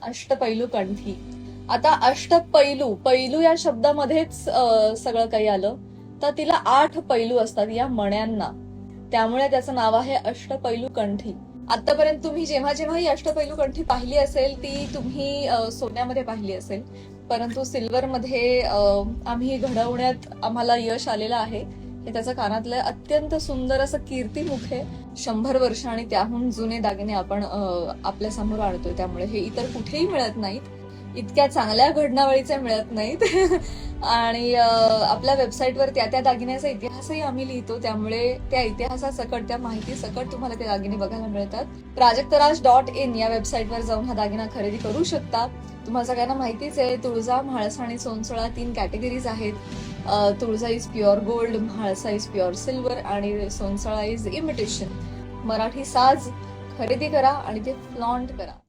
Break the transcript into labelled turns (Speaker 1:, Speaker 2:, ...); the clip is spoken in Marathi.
Speaker 1: अष्टपैलू कंठी. आता अष्टपैलू, पैलू या शब्दामध्येच सगळं काही आलं, तर तिला 8 पैलू असतात या मण्यांना, त्यामुळे त्याचं नाव आहे अष्टपैलू कंठी. आतापर्यंत तुम्ही जेव्हा जेव्हा ही अष्टपैलू कंठी पाहिली असेल ती तुम्ही सोन्यामध्ये पाहिली असेल, परंतु सिल्वरमध्ये आम्ही घडवण्यात आम्हाला यश आलेलं आहे. हे त्याचं कानातलं अत्यंत सुंदर असं कीर्तिमुख आहे. 100 वर्ष आणि त्याहून जुने दागिने आपण आपल्या समोर आणतोय, त्यामुळे हे इतर कुठेही मिळत नाहीत, इतक्या चांगल्या घडणावळीचे मिळत नाहीत. आणि आपल्या वेबसाईटवर त्या दागिन्याचा इतिहासही आम्ही लिहितो, त्यामुळे त्या इतिहासासकट, त्या माहिती सकट तुम्हाला ते दागिने बघायला मिळतात. प्राजक्तराज.in या वेबसाईटवर जाऊन हा दागिना खरेदी करू शकता. तुम्हाला सगळ्यांना माहितीच आहे, तुळजा, म्हाळसा आणि सोनसळा 3 कॅटेगरीज आहेत. Tulja is pure gold, Mhalsa is pure silver आणि सोनसळा इज इमिटेशन. मराठी साज खरेदी करा आणि ते फ्लॉन्ट करा.